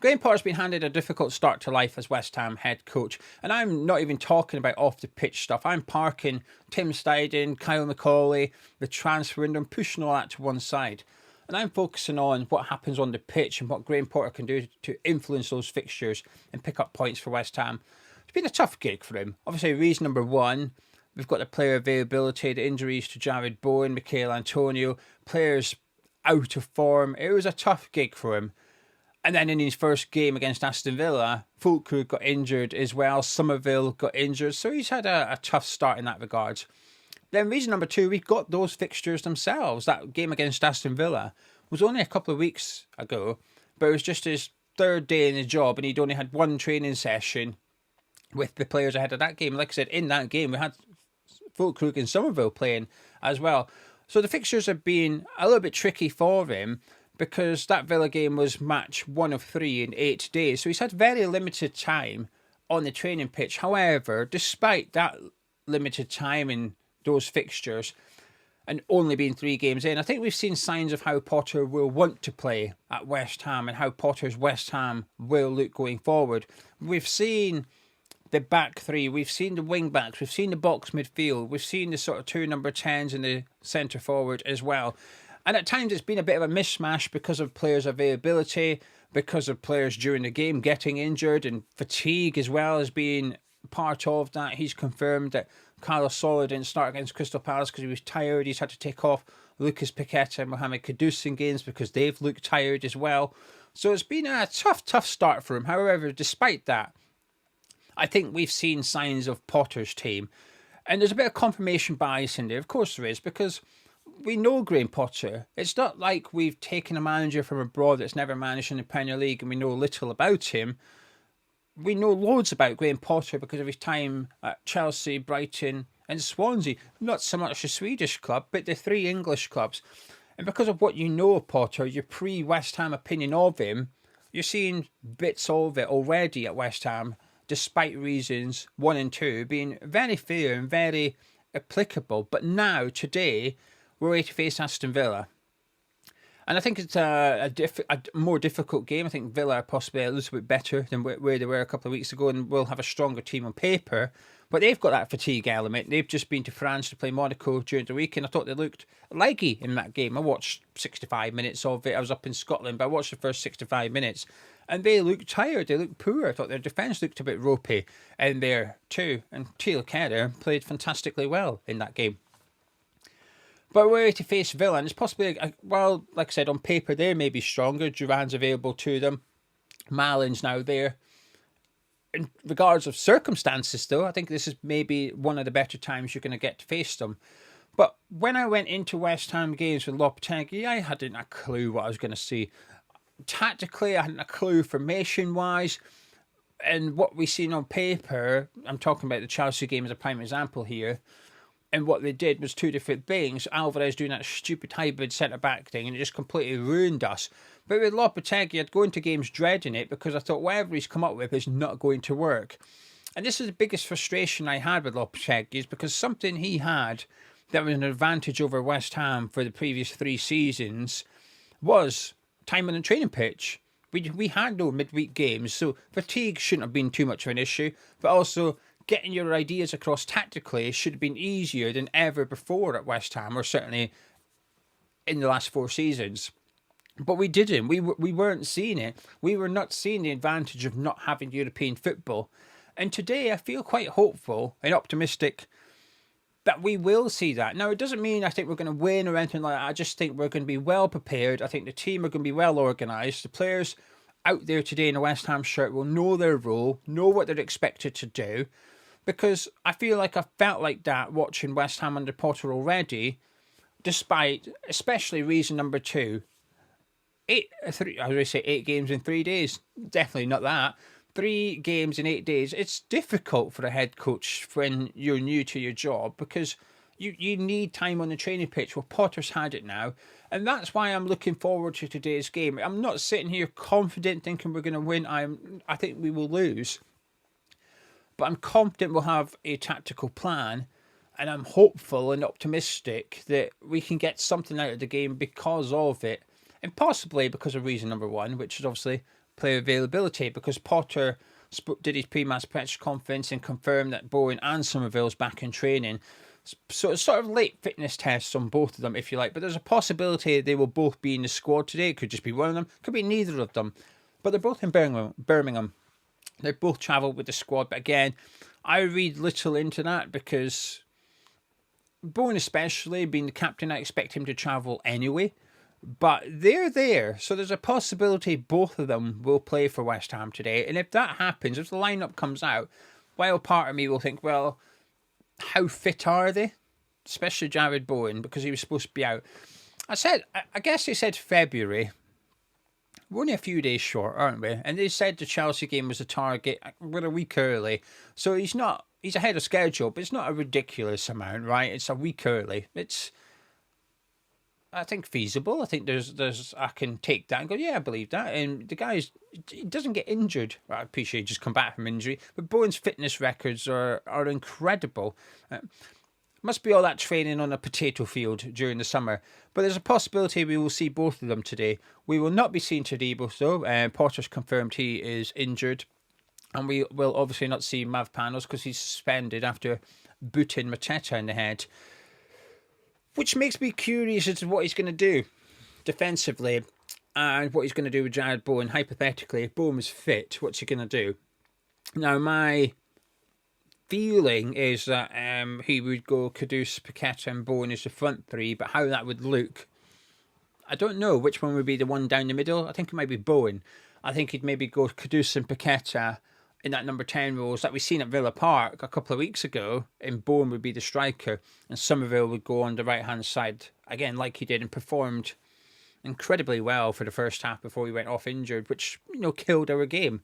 Graham Potter's been handed a difficult start to life as West Ham head coach, and I'm not even talking about off the pitch stuff. I'm parking Tim Steidten, Kyle McCauley, the transfer window, and pushing all that to one side. And I'm focusing on what happens on the pitch and what Graham Potter can do to influence those fixtures and pick up points for West Ham. It's been a tough gig for him. Obviously, reason number one, we've got the player availability, the injuries to Jarrod, Bowen, Michail Antonio, players out of form. It was a tough gig for him. And then in his first game against Aston Villa, Fulkrug got injured as well. Summerville got injured. So he's had a tough start in that regard. Then reason number two, we've got those fixtures themselves. That game against Aston Villa was only a couple of weeks ago, but it was just his third day in the job, and he'd only had one training session with the players ahead of that game. Like I said, in that game, we had Fulkrug and Summerville playing as well. So the fixtures have been a little bit tricky for him, because that Villa game was match 1 of 3 in 8 days. So he's had very limited time on the training pitch. However, despite that limited time in those fixtures and only being 3 games in, I think we've seen signs of how Potter will want to play at West Ham and how Potter's West Ham will look going forward. We've seen the back three, we've seen the wing backs, we've seen the box midfield, we've seen the sort of 2 number 10s in the centre forward as well. And at times it's been a bit of a mishmash because of players' availability, because of players during the game getting injured, and fatigue as well as being part of that. He's confirmed that Carlos Soler didn't start against Crystal Palace because he was tired. He's had to take off Lucas Paqueta and Mohamed Kudus in games because they've looked tired as well. So it's been a tough start for him. However, despite that, I think we've seen signs of Potter's team. And there's a bit of confirmation bias in there. Of course there is, because we know Graham Potter. It's not like we've taken a manager from abroad that's never managed in the Premier League and we know little about him. We know loads about Graham Potter because of his time at Chelsea, Brighton and Swansea. Not so much the Swedish club, but the 3 English clubs. And because of what you know of Potter, your pre-West Ham opinion of him, you're seeing bits of it already at West Ham, despite reasons 1 and 2 being very fair and very applicable. But now, today, we're ready to face Aston Villa. And I think it's a more difficult game. I think Villa are possibly a little bit better than where they were a couple of weeks ago, and will have a stronger team on paper. But they've got that fatigue element. They've just been to France to play Monaco during the week, and I thought they looked leggy in that game. I watched 65 minutes of it. I was up in Scotland, but I watched the first 65 minutes, and they looked tired. They looked poor. I thought their defence looked a bit ropey in there too. And Teal Kerr played fantastically well in that game. But we're ready to face Villa, and it's possibly, well, like I said, on paper they may be stronger. Duran's available to them. Malin's now there. In regards of circumstances, though, I think this is maybe one of the better times you're going to get to face them. But when I went into West Ham games with Lopetegui, I hadn't a clue what I was going to see. Tactically, I hadn't a clue formation-wise. And what we've seen on paper, I'm talking about the Chelsea game as a prime example here, and what they did was 2 different things. Alvarez doing that stupid hybrid centre-back thing, and it just completely ruined us. But with Lopetegui, I'd go into games dreading it because I thought whatever he's come up with is not going to work. And this is the biggest frustration I had with Lopetegui, is because something he had that was an advantage over West Ham for the previous 3 seasons was time on the training pitch. We had no midweek games, so fatigue shouldn't have been too much of an issue, but also getting your ideas across tactically should have been easier than ever before at West Ham, or certainly in the last 4 seasons. But we didn't. We weren't seeing it. We were not seeing the advantage of not having European football. And today I feel quite hopeful and optimistic that we will see that. Now, it doesn't mean I think we're going to win or anything like that. I just think we're going to be well prepared. I think the team are going to be well organised. The players out there today in a West Ham shirt will know their role, know what they're expected to do. Because I feel like I felt like that watching West Ham under Potter already, despite, especially reason number 2, 8 games in 3 days. Definitely not that. 3 games in 8 days. It's difficult for a head coach when you're new to your job, because you need time on the training pitch. Well, Potter's had it now. And that's why I'm looking forward to today's game. I'm not sitting here confident thinking we're going to win. I think we will lose. But I'm confident we'll have a tactical plan, and I'm hopeful and optimistic that we can get something out of the game because of it, and possibly because of reason number 1, which is obviously player availability, because Potter did his pre-match press conference and confirmed that Bowen and Summerville's back in training. So it's sort of late fitness tests on both of them, if you like. But there's a possibility they will both be in the squad today. It could just be one of them. Could be neither of them. But they're both in Birmingham. They both travelled with the squad. But again, I read little into that, because Bowen especially, being the captain, I expect him to travel anyway. But they're there, so there's a possibility both of them will play for West Ham today. And if that happens, if the lineup comes out, while part of me will think, well, how fit are they? Especially Jarrod Bowen, because he was supposed to be out. I guess they said February. We're only a few days short, aren't we? And they said the Chelsea game was a target. We're a week early. So he's ahead of schedule, but it's not a ridiculous amount, right? It's a week early. It's, I think, feasible. I think I can take that and go, yeah, I believe that. And the guy he doesn't get injured. Well, I appreciate he just come back from injury, but Bowen's fitness records are incredible. Must be all that training on a potato field during the summer. But there's a possibility we will see both of them today. We will not be seeing Todibo, though. Potter's confirmed he is injured. And we will obviously not see Mavpanos because he's suspended after booting Mateta in the head. Which makes me curious as to what he's going to do defensively and what he's going to do with Jarrod Bowen. Hypothetically, if Bowen was fit, what's he going to do? Now, my feeling is that he would go Kudus, Paqueta and Bowen as the front three, but how that would look, I don't know which one would be the one down the middle. I think it might be Bowen. I think he'd maybe go Kudus and Paqueta in that number 10 roles that we've seen at Villa Park a couple of weeks ago, and Bowen would be the striker, and Summerville would go on the right-hand side, again, like he did, and performed incredibly well for the first half before he went off injured, which, killed our game.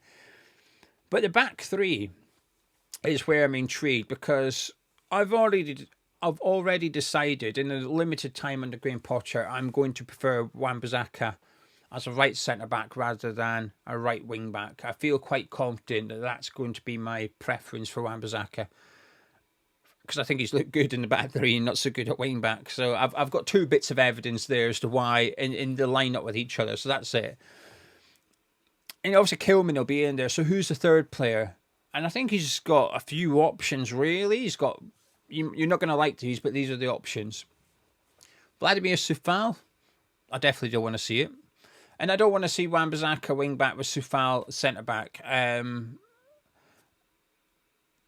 But the back three is where I'm intrigued, because I've already decided in a limited time under Graham Potter, I'm going to prefer Wan-Bissaka as a right centre-back rather than a right wing-back. I feel quite confident that that's going to be my preference for Wan-Bissaka, because I think he's looked good in the back three and not so good at wing-back. So I've got two bits of evidence there as to why in the line-up with each other. So that's it. And obviously Kilman will be in there. So who's the third player? And I think he's got a few options, really. He's got... You're not going to like these, but these are the options. Vladimir Soufal. I definitely don't want to see it. And I don't want to see Wan-Bissaka wing-back with Soufal centre-back.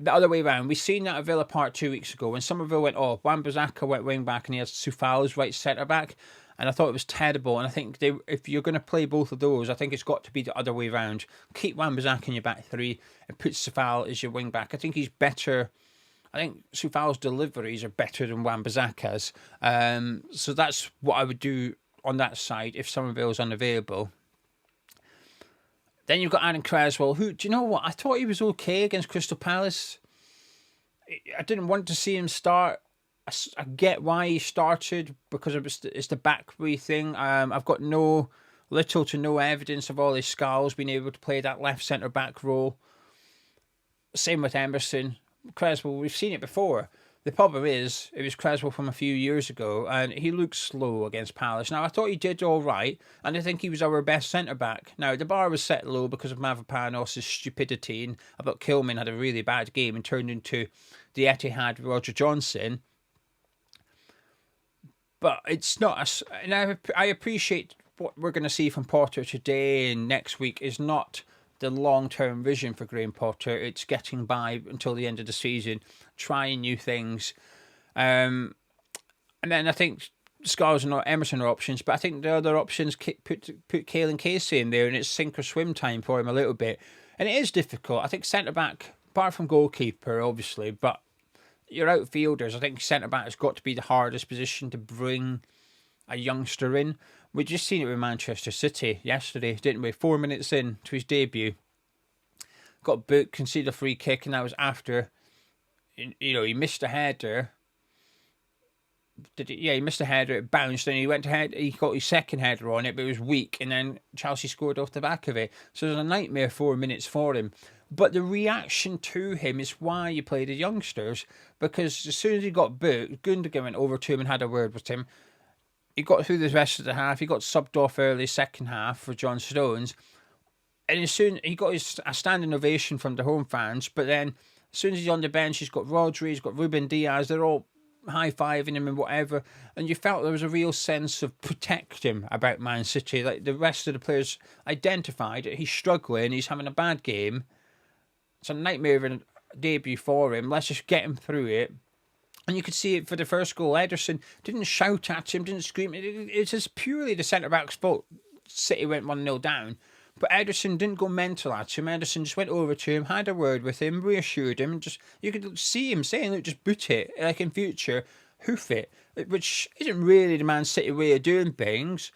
The other way around. We've seen that at Villa Park 2 weeks ago when Summerville went off. Wan-Bissaka went wing-back and he has Soufal as right centre-back. And I thought it was terrible. And I think if you're going to play both of those, I think it's got to be the other way around. Keep Wan-Bissaka in your back three and put Soufal as your wing-back. I think he's better. I think Soufal's deliveries are better than Wan-Bissaka's. So that's what I would do on that side if Summerville's unavailable. Then you've got Aaron Creswell, who, do you know what? I thought he was okay against Crystal Palace. I didn't want to see him start. I get why he started, because it's the back three thing. I've got little to no evidence of all his scars being able to play that left centre-back role. Same with Emerson. Creswell, we've seen it before. The problem is, it was Creswell from a few years ago, and he looked slow against Palace. Now, I thought he did all right, and I think he was our best centre-back. Now, the bar was set low because of Mavropanos' stupidity, and I thought Kilman had a really bad game and turned into the Etihad Roger Johnson. But it's not... And I appreciate what we're going to see from Potter today and next week is not the long-term vision for Graham Potter. It's getting by until the end of the season, trying new things. And then I think Scars and Emerson are options, but I think the other options put Caelan Casey in there, and it's sink or swim time for him a little bit. And it is difficult. I think centre-back, apart from goalkeeper, obviously, but your outfielders, I think centre-back has got to be the hardest position to bring a youngster in. We just seen it with Manchester City yesterday, didn't we? 4 minutes in to his debut. Got booked, conceded a free kick, and that was after, he missed a header. He missed a header, it bounced, and he got his second header on it, but it was weak, and then Chelsea scored off the back of it. So it was a nightmare 4 minutes for him. But the reaction to him is why you play the youngsters, because as soon as he got booked, Gundogan went over to him and had a word with him. He got through the rest of the half. He got subbed off early second half for John Stones. And as soon he got a standing ovation from the home fans, but then as soon as he's on the bench, he's got Rodri, he's got Ruben Diaz, they're all high-fiving him and whatever, and you felt there was a real sense of protecting about Man City. Like the rest of the players identified that he's struggling, he's having a bad game, it's a nightmare of a debut for him, let's just get him through it. And you could see it for the first goal. Ederson didn't shout at him, didn't scream. It's just purely the centre-back's fault. City went 1-0 down. But Ederson didn't go mental at him. Ederson just went over to him, had a word with him, reassured him, and just you could see him saying, look, just boot it. Like in future, hoof it. Which isn't really the Man City way of doing things.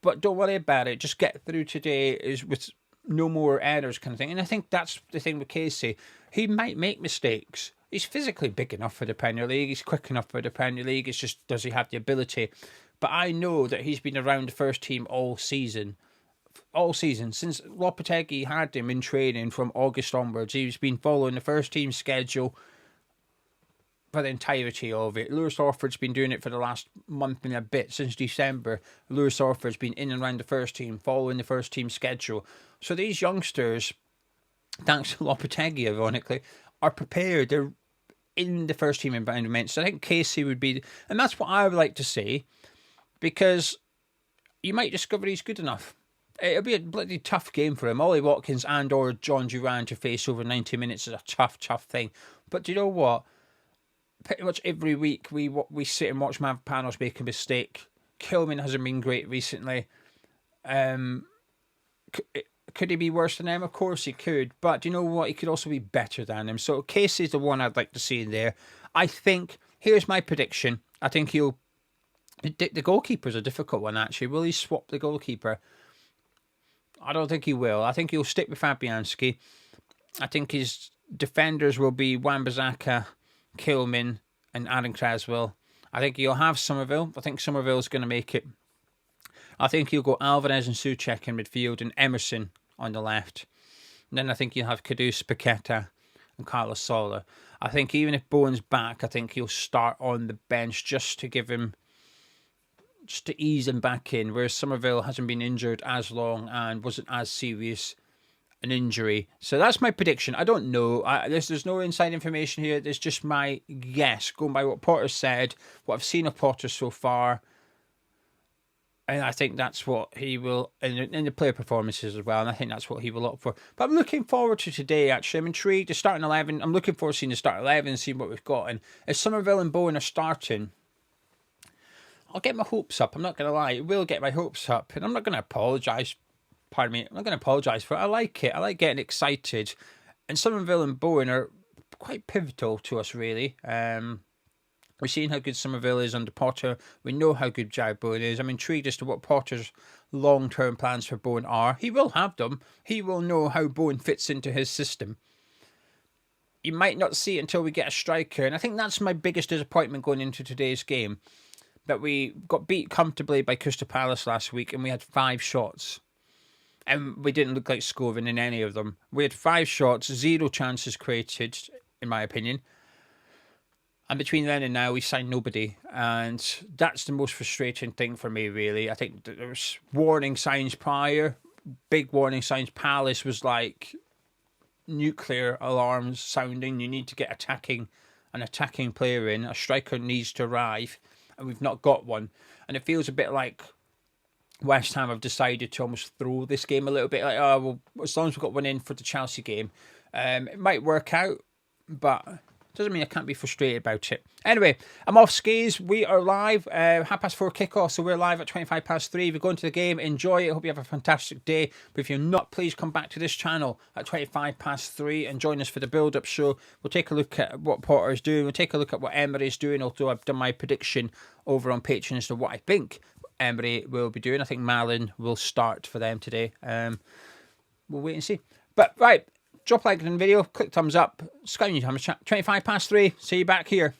But don't worry about it. Just get through today is with no more errors kind of thing. And I think that's the thing with Casey. He might make mistakes. He's physically big enough for the Premier League. He's quick enough for the Premier League. It's just, does he have the ability? But I know that he's been around the first team all season. All season. Since Lopetegui had him in training from August onwards, he's been following the first team schedule for the entirety of it. Lewis Orford's been doing it for the last month and a bit, since December. Lewis Orford's been in and around the first team, following the first team schedule. So these youngsters, thanks to Lopetegui, ironically, are prepared. They're in the first team environment. So I think Casey would be, and that's what I would like to see, because you might discover he's good enough. It'll be a bloody tough game for him. Ollie Watkins and or John Duran to face over 90 minutes is a tough thing. But do you know what? Pretty much every week we sit and watch Mavropanos make a mistake. Kilman hasn't been great recently. Could he be worse than them? Of course he could. But do you know what? He could also be better than them. So Casey's the one I'd like to see in there. I think, here's my prediction. I think he'll... The goalkeeper's a difficult one, actually. Will he swap the goalkeeper? I don't think he will. I think he'll stick with Fabianski. I think his defenders will be Wan-Bissaka, Kilman and Aaron Cresswell. I think he'll have Summerville. I think Summerville's going to make it. I think he'll go Alvarez and Souček in midfield and Emerson on the left. And then I think you'll have Kudus, Paqueta and Carlos Soler. I think even if Bowen's back, I think he'll start on the bench just to give him... just to ease him back in, whereas Summerville hasn't been injured as long and wasn't as serious an injury. So that's my prediction. I don't know. There's no inside information here. There's just my guess, going by what Potter said, what I've seen of Potter so far. And I think that's what he will, in the player performances as well, and I think that's what he will look for. But I'm looking forward to today, actually. I'm intrigued. The starting 11, I'm looking forward to seeing the starting 11 and seeing what we've got. And if Summerville and Bowen are starting, I'll get my hopes up. I'm not going to lie. It will get my hopes up. And I'm not going to apologise. Pardon me. I'm not going to apologise for it. I like it. I like getting excited. And Summerville and Bowen are quite pivotal to us, really. We've seen how good Summerville is under Potter. We know how good Jarrod Bowen is. I'm intrigued as to what Potter's long-term plans for Bowen are. He will have them. He will know how Bowen fits into his system. You might not see it until we get a striker. And I think that's my biggest disappointment going into today's game. That we got beat comfortably by Crystal Palace last week and we had 5 shots. And we didn't look like scoring in any of them. We had 5 shots, 0 chances created, in my opinion. And between then and now, we signed nobody. And that's the most frustrating thing for me, really. I think there was warning signs prior. Big warning signs. Palace was like nuclear alarms sounding. You need to get an attacking player in. A striker needs to arrive. And we've not got one. And it feels a bit like West Ham have decided to almost throw this game a little bit. Like, oh, well, as long as we've got one in for the Chelsea game. It might work out, but... doesn't mean I can't be frustrated about it. Anyway, I'm off skis. We are live, 4:30 kickoff, so we're live at 3:25. If you're going to the game, enjoy it. Hope you have a fantastic day. But if you're not, please come back to this channel at 3:25 and join us for the build-up show. We'll take a look at what Potter is doing. We'll take a look at what Emery is doing, although I've done my prediction over on Patreon as to what I think Emery will be doing. I think Malin will start for them today. We'll wait and see. But, right. Drop a like on the video, click thumbs up, Sky News Hammer Chat, 3:25. See you back here.